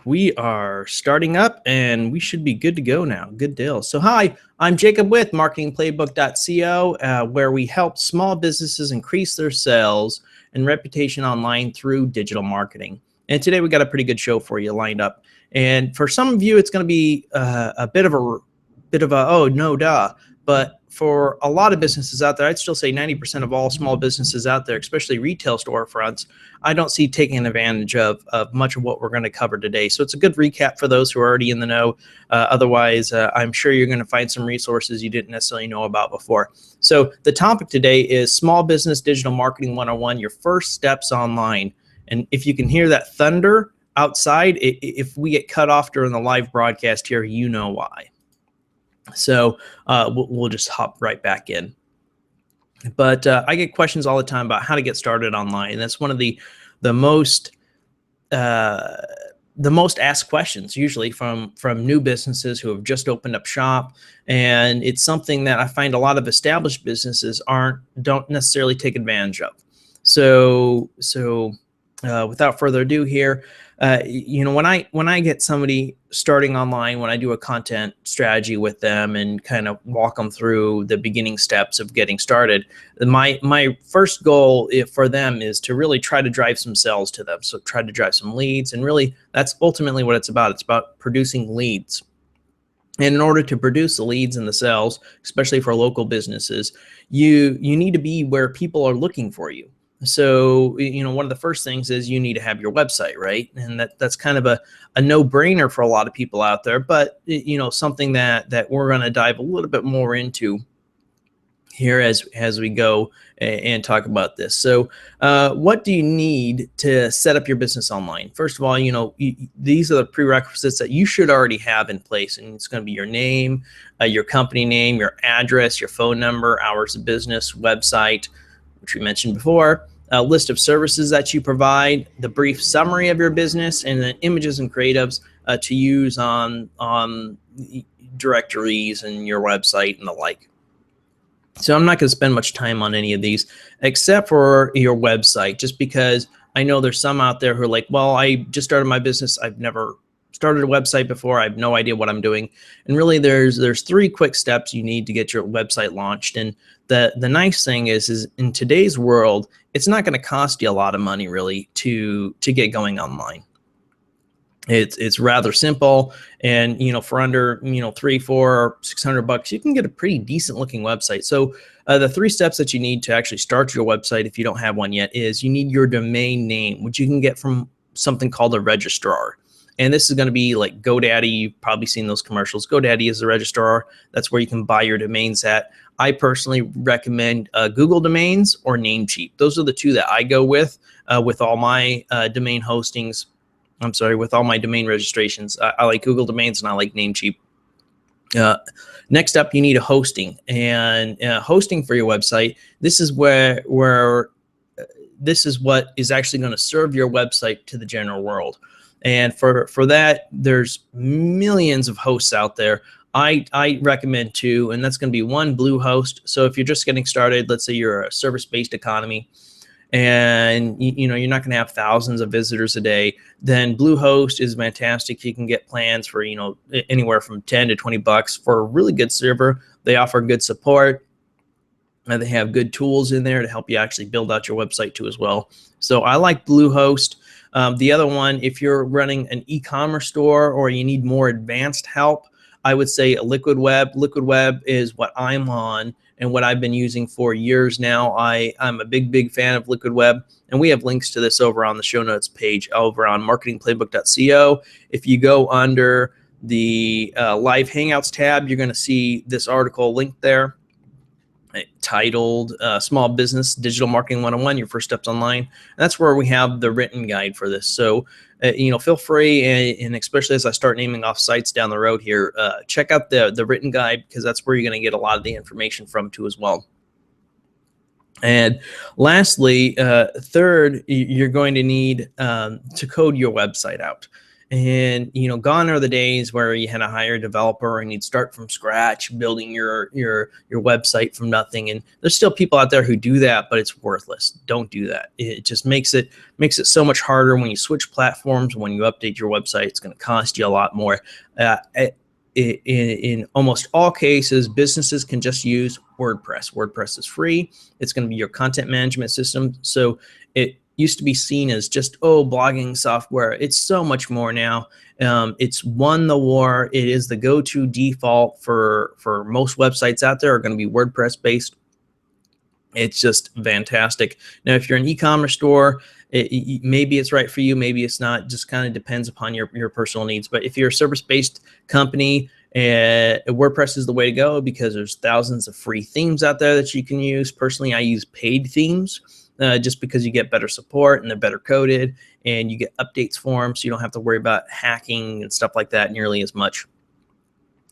We are starting up and we should be good to go now. Good deal. So, hi, I'm Jacob with MarketingPlayBook.co, where we help small businesses increase their sales and reputation online through digital marketing. And today we got a pretty good show for you lined up. And for some of you, it's going to be a bit of a oh no duh. But for a lot of businesses out there, I'd still say 90% of all small businesses out there, especially retail storefronts, I don't see taking advantage of much of what we're going to cover today. So it's a good recap for those who are already in the know. Otherwise, I'm sure you're going to find some resources you didn't necessarily know about before. So the topic today is Small Business Digital Marketing 101, your first steps online. And if you can hear that thunder outside, if we get cut off during the live broadcast here, you know why. So we'll just hop right back in. But I get questions all the time about how to get started online. And that's one of the most asked questions usually from new businesses who have just opened up shop. And it's something that I find a lot of established businesses don't necessarily take advantage of. So without further ado here, when I get somebody starting online, when I do a content strategy with them and kind of walk them through the beginning steps of getting started, my first goal for them is to really try to drive some sales to them. So try to drive some leads, and really that's ultimately what it's about. It's about producing leads. And in order to produce the leads and the sales, especially for local businesses, you need to be where people are looking for you. So, one of the first things is you need to have your website, right? And that's kind of a no-brainer for a lot of people out there, but something that we're going to dive a little bit more into here as we go and talk about this. So what do you need to set up your business online? First of all, these are the prerequisites that you should already have in place, and it's going to be your name, your company name, your address, your phone number, hours of business, website, which we mentioned before, a list of services that you provide, the brief summary of your business, and then images and creatives to use on directories and your website and the like. So I'm not going to spend much time on any of these except for your website, just because I know there's some out there who are like, well, I just started my business. I've never started a website before. I have no idea what I'm doing. And really there's 3 quick steps you need to get your website launched. And the nice thing is in today's world, it's not going to cost you a lot of money really to get going online. It's rather simple, and for under $300, $400, or $600, you can get a pretty decent looking website. So the 3 steps that you need to actually start your website, if you don't have one yet, is you need your domain name, which you can get from something called a registrar. And this is going to be like GoDaddy. You've probably seen those commercials. GoDaddy is the registrar. That's where you can buy your domains at. I personally recommend Google Domains or Namecheap. Those are the 2 that I go with all my domain hostings. I'm sorry, with all my domain registrations. I like Google Domains and I like Namecheap. Next up, you need a hosting, and hosting for your website. This is where this is what is actually going to serve your website to the general world. And for that, there's millions of hosts out there. I recommend 2, and that's going to be 1, Bluehost. So if you're just getting started, let's say you're a service-based economy, and you're not going to have thousands of visitors a day, then Bluehost is fantastic. You can get plans for anywhere from $10 to $20 for a really good server. They offer good support, and they have good tools in there to help you actually build out your website too as well. So I like Bluehost. The other one, if you're running an e-commerce store or you need more advanced help, I would say Liquid Web. Liquid Web is what I'm on and what I've been using for years now. I'm a big fan of Liquid Web, and we have links to this over on the show notes page over on MarketingPlayBook.co. If you go under the Live Hangouts tab, you're going to see this article linked there, titled Small Business Digital Marketing 101, Your First Steps Online. And that's where we have the written guide for this. So, feel free, and especially as I start naming off sites down the road here, check out the written guide, because that's where you're going to get a lot of the information from too as well. And lastly, third, you're going to need to code your website out. And gone are the days where you had to hire a developer and you'd start from scratch building your website from nothing. And there's still people out there who do that, but it's worthless. Don't do that. It just makes it so much harder when you switch platforms. When you update your website, it's going to cost you a lot more. In almost all cases, businesses can just use WordPress. WordPress is free. It's going to be your content management system. So it used to be seen as just, blogging software. It's so much more now. It's won the war. It is the go-to default for most websites out there are going to be WordPress based. It's just fantastic. Now, if you're an e-commerce store, maybe it's right for you, maybe it's not. Just kind of depends upon your personal needs. But if you're a service-based company, WordPress is the way to go because there's thousands of free themes out there that you can use. Personally, I use paid themes just because you get better support and they're better coded, and you get updates for them, so you don't have to worry about hacking and stuff like that nearly as much.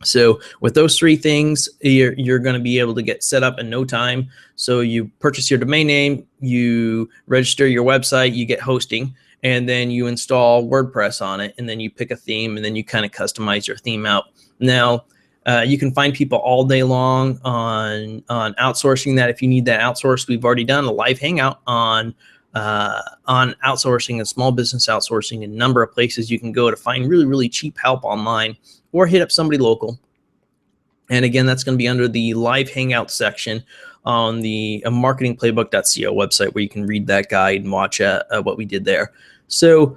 So with those three things, you're going to be able to get set up in no time. So you purchase your domain name, you register your website, you get hosting, and then you install WordPress on it, and then you pick a theme, and then you kind of customize your theme out. Now, you can find people all day long on outsourcing that. If you need that outsourced, we've already done a live hangout on outsourcing and small business outsourcing, a number of places you can go to find really, really cheap help online, or hit up somebody local. And again, that's going to be under the live hangout section on the MarketingPlayBook.co website, where you can read that guide and watch what we did there. So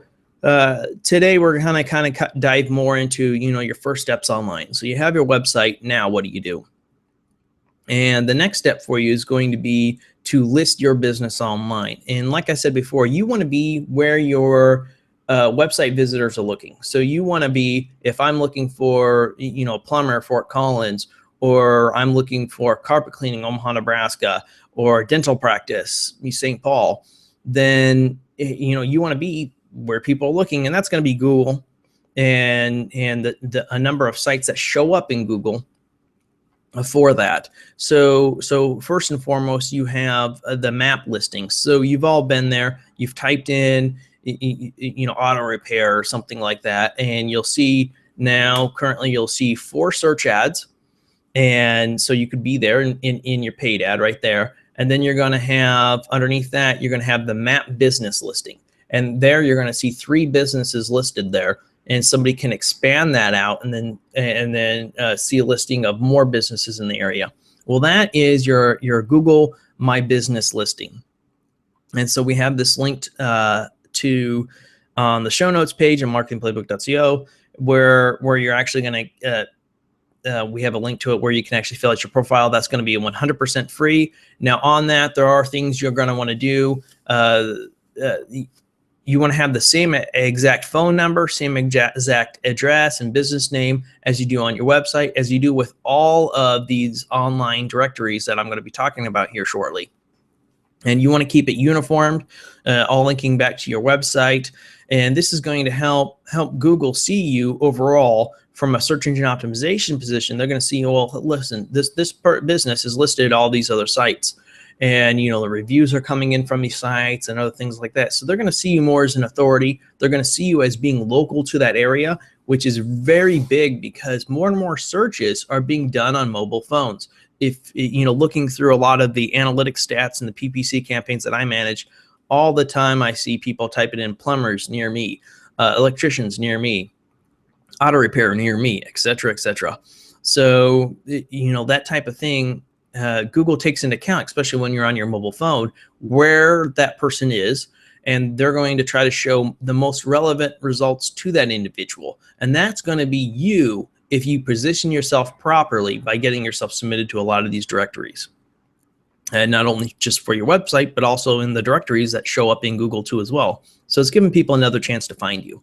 today we're going to kind of dive more into your first steps online. So you have your website. Now what do you do? And the next step for you is going to be to list your business online. And like I said before, you want to be where your website visitors are looking. So you want to be, if I'm looking for a plumber, Fort Collins, or I'm looking for carpet cleaning, Omaha, Nebraska, or dental practice, St. Paul, then you want to be where people are looking, and that's going to be Google and a number of sites that show up in Google for that. So first and foremost, you have the map listings. So you've all been there. You've typed in auto repair or something like that, and you'll see now currently you'll see 4 search ads, and so you could be there in your paid ad right there. And then you're going to have underneath that, you're going to have the map business listing, and there you're going to see 3 businesses listed there, and somebody can expand that out and then see a listing of more businesses in the area. Well, that is your Google My Business listing. And so we have this linked to on the show notes page on MarketingPlayBook.co, where you're actually going to we have a link to it where you can actually fill out your profile. That's going to be 100% free. Now on that, there are things you're going to want to do. You want to have the same exact phone number, same exact address and business name as you do on your website, as you do with all of these online directories that I'm going to be talking about here shortly. And you want to keep it uniformed, all linking back to your website. And this is going to help Google see you overall from a search engine optimization position. They're going to see, well, listen, this business is listed at all these other sites. And the reviews are coming in from these sites and other things like that. So they're going to see you more as an authority. They're going to see you as being local to that area, which is very big because more and more searches are being done on mobile phones. If looking through a lot of the analytics stats and the PPC campaigns that I manage, all the time I see people typing in plumbers near me, electricians near me, auto repair near me, et cetera, et cetera. So that type of thing, Google takes into account, especially when you're on your mobile phone, where that person is, and they're going to try to show the most relevant results to that individual. And that's going to be you if you position yourself properly by getting yourself submitted to a lot of these directories. And not only just for your website, but also in the directories that show up in Google too as well. So it's giving people another chance to find you.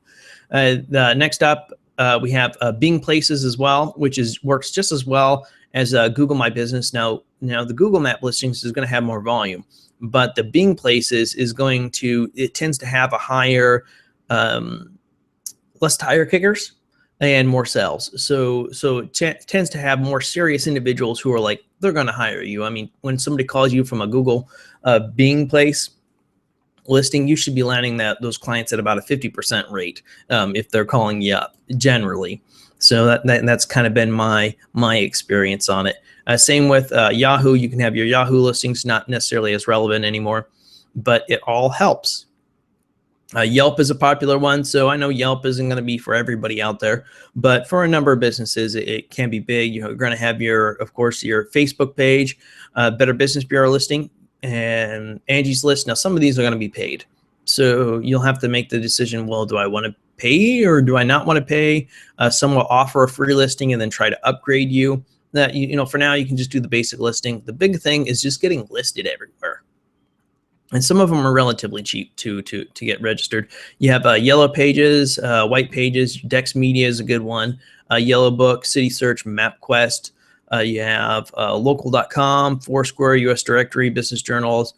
Next up, we have Bing Places as well, which works just as well as Google My Business. Now the Google Map listings is going to have more volume, but the Bing Places it tends to have a higher, less tire kickers and more sales. So it tends to have more serious individuals who are like, they're going to hire you. I mean, when somebody calls you from a Google Bing place, listing, you should be landing those clients at about a 50% rate if they're calling you up generally. So that's kind of been my experience on it. Same with Yahoo. You can have your Yahoo listings, not necessarily as relevant anymore, but it all helps. Yelp is a popular one, so I know Yelp isn't going to be for everybody out there, but for a number of businesses, it can be big. You're going to have of course, your Facebook page, Better Business Bureau listing, and Angie's List. Now, some of these are going to be paid, so you'll have to make the decision. Well, do I want to pay or do I not want to pay? Some will offer a free listing and then try to upgrade you. That for now, you can just do the basic listing. The big thing is just getting listed everywhere. And some of them are relatively cheap to get registered. You have Yellow Pages, White Pages, Dex Media is a good one, Yellow Book, City Search, MapQuest. You have local.com, Foursquare, US Directory, Business Journals,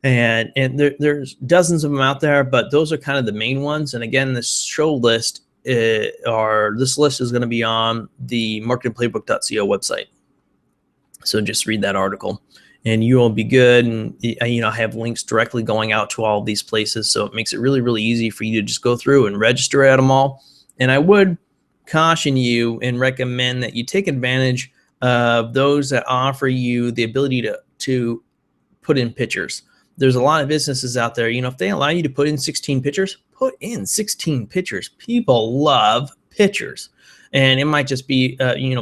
and there's dozens of them out there, but those are kind of the main ones. And again, this show list this list is going to be on the MarketingPlayBook.co website. So just read that article, and you will be good. And I have links directly going out to all of these places, so it makes it really, really easy for you to just go through and register at them all. And I would caution you and recommend that you take advantage of those that offer you the ability to put in pictures. There's a lot of businesses out there, if they allow you to put in 16 pictures, put in 16 pictures. People love pictures. And it might just be,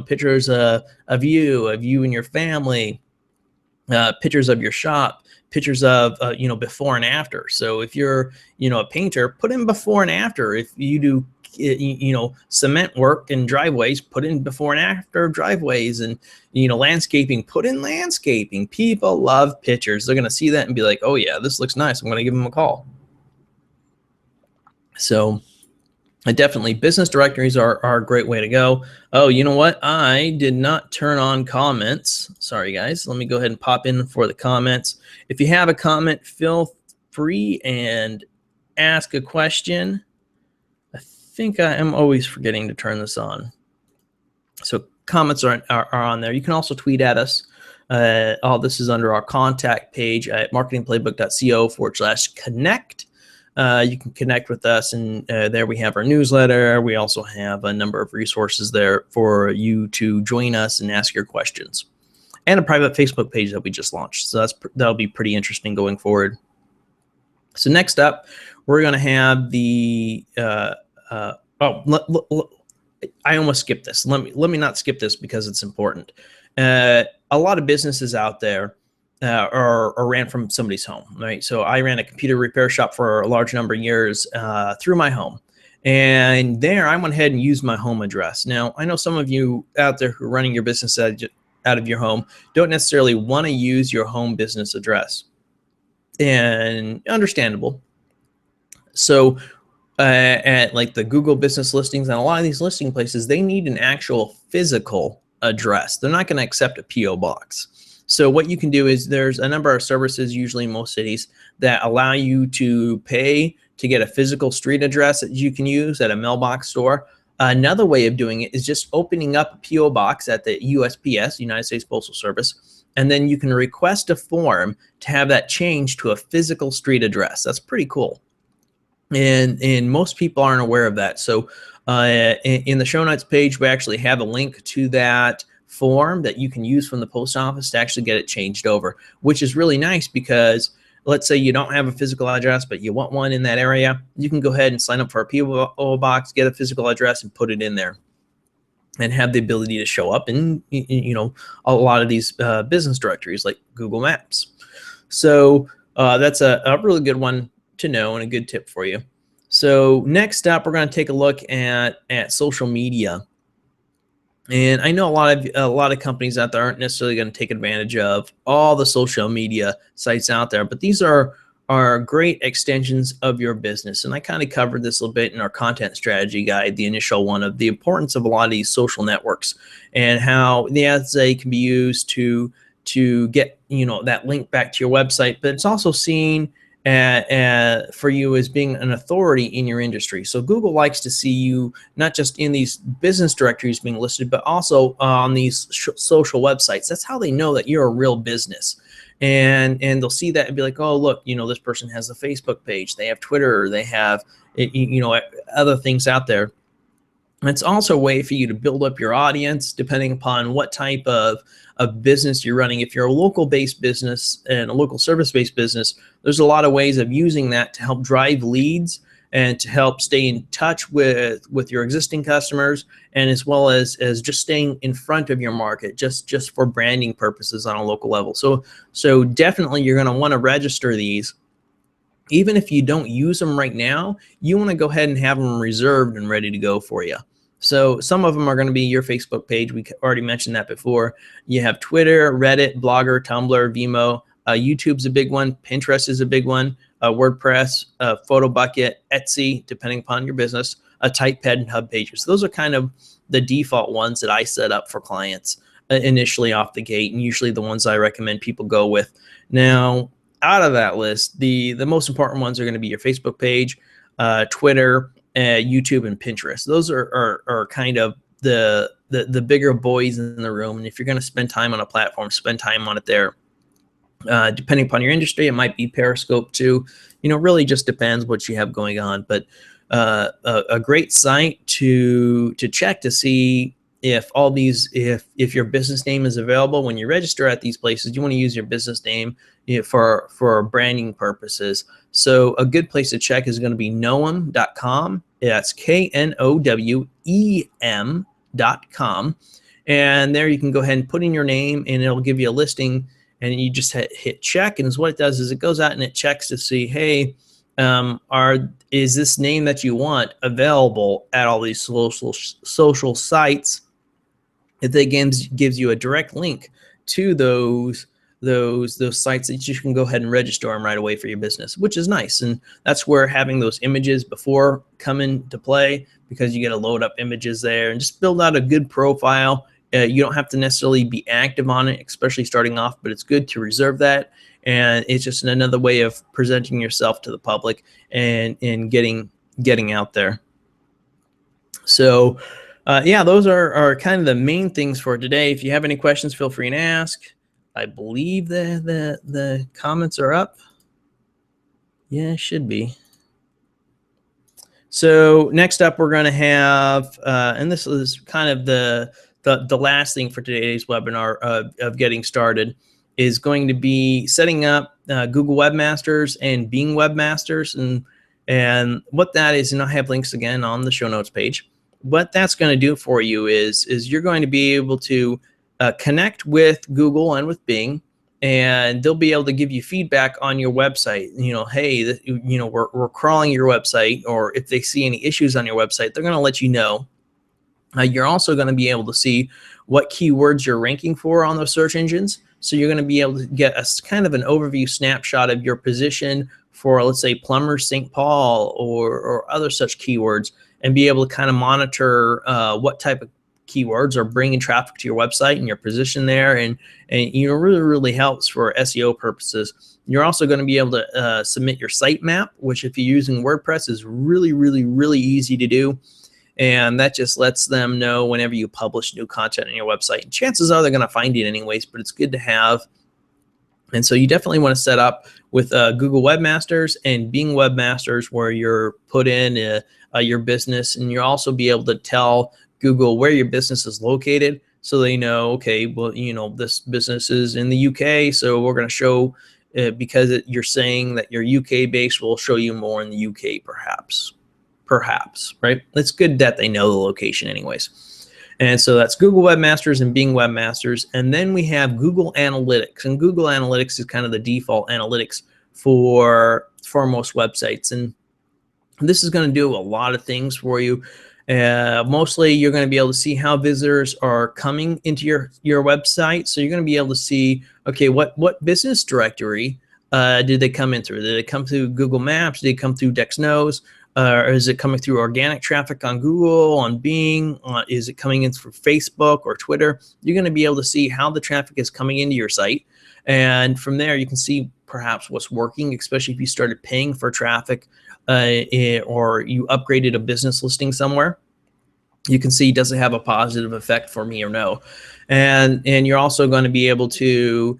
pictures of you and your family, pictures of your shop, pictures of, before and after. So if you're, a painter, put in before and after. If you do, cement work and driveways, put in before and after driveways, and, landscaping, put in landscaping. People love pictures. They're going to see that and be like, oh yeah, this looks nice. I'm going to give them a call. So definitely business directories are a great way to go. Oh, you know what? I did not turn on comments. Sorry, guys. Let me go ahead and pop in for the comments. If you have a comment, feel free and ask a question. I think I am always forgetting to turn this on. So comments are on there. You can also tweet at us. All this is under our contact page at marketingplaybook.co/connect. You can connect with us, and there we have our newsletter. We also have a number of resources there for you to join us and ask your questions, and a private Facebook page that we just launched. So that'll be pretty interesting going forward. So next up, we're going to have the I almost skipped this. Let me not skip this because it's important. A lot of businesses out there are ran from somebody's home, right? So I ran a computer repair shop for a large number of years through my home. And there I went ahead and used my home address. Now, I know some of you out there who are running your business out of your home don't necessarily want to use your home business address. And understandable. So at like the Google business listings and a lot of these listing places, they need an actual physical address. They're not going to accept a PO box. So what you can do is there's a number of services, usually in most cities, that allow you to pay to get a physical street address that you can use at a mailbox store. Another way of doing it is just opening up a PO box at the USPS, United States Postal Service, and then you can request a form to have that changed to a physical street address. That's pretty cool. And most people aren't aware of that. So in the show notes page, we actually have a link to that form that you can use from the post office to actually get it changed over, which is really nice because let's say you don't have a physical address, but you want one in that area. You can go ahead and sign up for a PO box, get a physical address, and put it in there, and have the ability to show up in a lot of these business directories like Google Maps. So that's a really good one to know and a good tip for you. So next up, we're going to take a look at social media. And I know a lot of companies out there aren't necessarily going to take advantage of all the social media sites out there, but these are great extensions of your business. And I kind of covered this a little bit in our content strategy guide, the initial one, of the importance of a lot of these social networks and how they can be used to get that link back to your website, but it's also seen for you as being an authority in your industry. So Google likes to see you not just in these business directories being listed, but also on these social websites. That's how they know that you're a real business. and they'll see that and be like, oh, look, this person has a Facebook page, they have Twitter, they have other things out there. And it's also a way for you to build up your audience depending upon what type of business you're running. If you're a local-based business and a local service-based business, there's a lot of ways of using that to help drive leads and to help stay in touch with your existing customers, and as well as just staying in front of your market, just for branding purposes on a local level. So definitely you're going to want to register these. Even if you don't use them right now, you want to go ahead and have them reserved and ready to go for you. So some of them are going to be your Facebook page. We already mentioned that before. You have Twitter, Reddit, Blogger, Tumblr, Vimeo. YouTube's a big one. Pinterest is a big one. WordPress, PhotoBucket, Etsy, depending upon your business, Typepad, and Hub Pages. Those are kind of the default ones that I set up for clients initially off the gate, and usually the ones I recommend people go with. Now, out of that list, the most important ones are going to be your Facebook page, Twitter, YouTube, and Pinterest. Those are kind of the bigger boys in the room. And if you're going to spend time on a platform, spend time on it there. Depending upon your industry, it might be Periscope too. Really just depends what you have going on. But a great site to check to see if all these, if your business name is available when you register at these places. You want to use your business name for branding purposes. So a good place to check is going to be knowem.com. That's KNOWEM.com. And there you can go ahead and put in your name, and it'll give you a listing, and you just hit check. And what it does is it goes out and it checks to see, hey, is this name that you want available at all these social sites? If they gives you a direct link to those sites, that you can go ahead and register them right away for your business, which is nice. And that's where having those images before come into play, because you get to load up images there and just build out a good profile. You don't have to necessarily be active on it, especially starting off, but it's good to reserve that. And it's just another way of presenting yourself to the public and getting out there. So yeah, those are kind of the main things for today. If you have any questions, feel free to ask. I believe the comments are up. Yeah, it should be. So next up, we're going to have, and this is kind of the last thing for today's webinar of getting started, is going to be setting up Google Webmasters and Bing Webmasters. And what that is, and I have links again on the show notes page. What that's going to do for you is you're going to be able to connect with Google and with Bing, and they'll be able to give you feedback on your website. Hey, we're crawling your website, or if they see any issues on your website, they're going to let you know. You're also going to be able to see what keywords you're ranking for on those search engines. So you're going to be able to get a kind of an overview snapshot of your position for, let's say, plumber St. Paul or other such keywords, and be able to kind of monitor what type of keywords are bringing traffic to your website and your position there, and really helps for SEO purposes. You're also going to be able to submit your sitemap, which if you're using WordPress is really easy to do. And that just lets them know whenever you publish new content on your website. And chances are they're going to find it anyways, but it's good to have. And so you definitely want to set up with Google Webmasters and Bing Webmasters, where you're put in your business, and you'll also be able to tell Google where your business is located, so they know, okay, well, this business is in the UK, so we're going to show, because you're saying that you're UK based, we'll show you more in the UK, perhaps, right? It's good that they know the location anyways. And so that's Google Webmasters and Bing Webmasters. And then we have Google Analytics, and Google Analytics is kind of the default analytics for most websites. And this is going to do a lot of things for you. Mostly you're going to be able to see how visitors are coming into your website. So you're going to be able to see, okay, what business directory did they come in through? Did they come through Google Maps? Did they come through Dexnose? Or is it coming through organic traffic on Google, on Bing? Is it coming in through Facebook or Twitter? You're going to be able to see how the traffic is coming into your site. And from there, you can see perhaps what's working, especially if you started paying for traffic or you upgraded a business listing somewhere. You can see, does it have a positive effect for me or no? And you're also going to be able to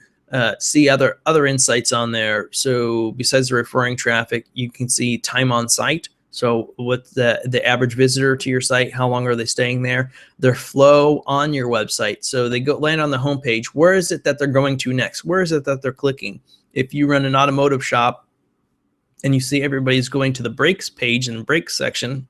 see other insights on there. So besides the referring traffic, you can see time on site. So what's the average visitor to your site? How long are they staying there? Their flow on your website. So they land on the homepage. Where is it that they're going to next? Where is it that they're clicking? If you run an automotive shop and you see everybody's going to the brakes page and brakes section,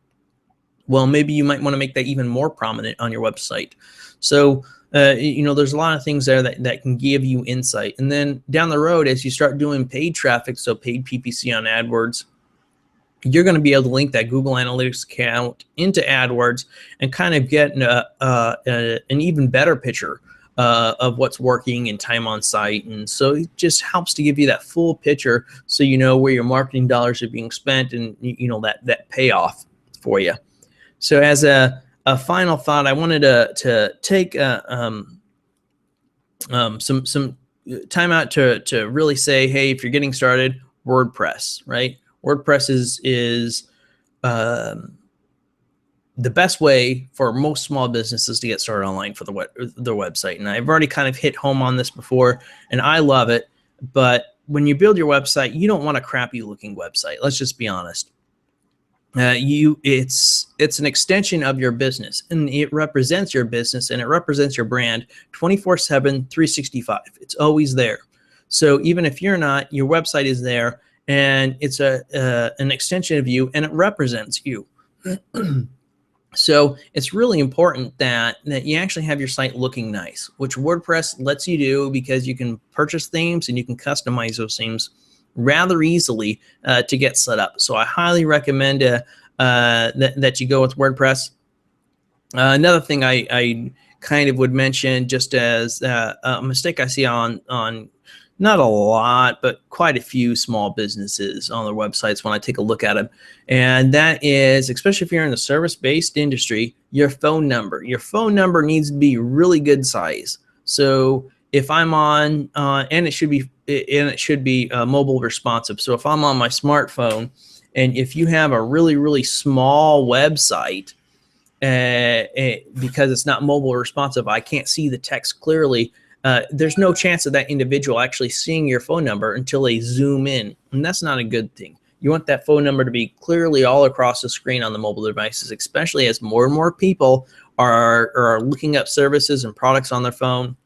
well, maybe you might want to make that even more prominent on your website. So, there's a lot of things there that can give you insight. And then down the road, as you start doing paid traffic, so paid PPC on AdWords, you're going to be able to link that Google Analytics account into AdWords and kind of get an even better picture of what's working and time on site. And so it just helps to give you that full picture so you know where your marketing dollars are being spent and that payoff for you. So as a final thought, I wanted to take some time out to really say, hey, if you're getting started, WordPress, right? WordPress is the best way for most small businesses to get started online for their website. And I've already kind of hit home on this before, and I love it. But when you build your website, you don't want a crappy looking website. Let's just be honest. It's an extension of your business, and it represents your business, and it represents your brand 24/7, 365. It's always there. So even if you're not, your website is there, and it's an extension of you, and it represents you. So it's really important that you actually have your site looking nice, which WordPress lets you do because you can purchase themes and you can customize those themes rather easily to get set up. So I highly recommend that you go with WordPress. Another thing I kind of would mention, just as a mistake I see on not a lot, but quite a few small businesses on their websites when I take a look at them, and that is, especially if you're in the service-based industry, your phone number. Your phone number needs to be really good size. So if I'm on, and it should be mobile responsive. So if I'm on my smartphone, and if you have a really small website, because it's not mobile responsive, I can't see the text clearly. There's no chance of that individual actually seeing your phone number until they zoom in, and that's not a good thing. You want that phone number to be clearly all across the screen on the mobile devices, especially as more and more people are looking up services and products on their phone.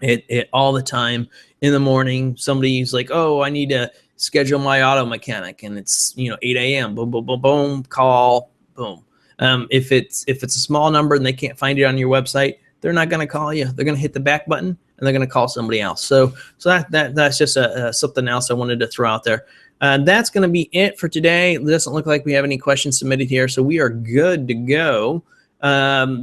It all the time. In the morning, somebody's like, oh, I need to schedule my auto mechanic, and it's 8 a.m. Boom, boom, boom, boom, call, boom. If it's a small number and they can't find it on your website, they're not going to call you. They're going to hit the back button and they're going to call somebody else. So that's just something else I wanted to throw out there. That's going to be it for today. It doesn't look like we have any questions submitted here, so we are good to go.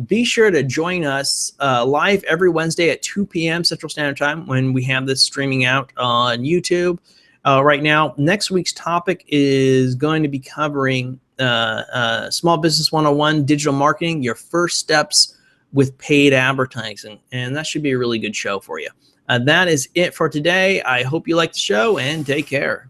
Be sure to join us live every Wednesday at 2 p.m. Central Standard Time when we have this streaming out on YouTube. Right now, next week's topic is going to be covering Small Business 101, digital marketing, your first steps with paid advertising, and that should be a really good show for you. That is it for today. I hope you like the show, and take care.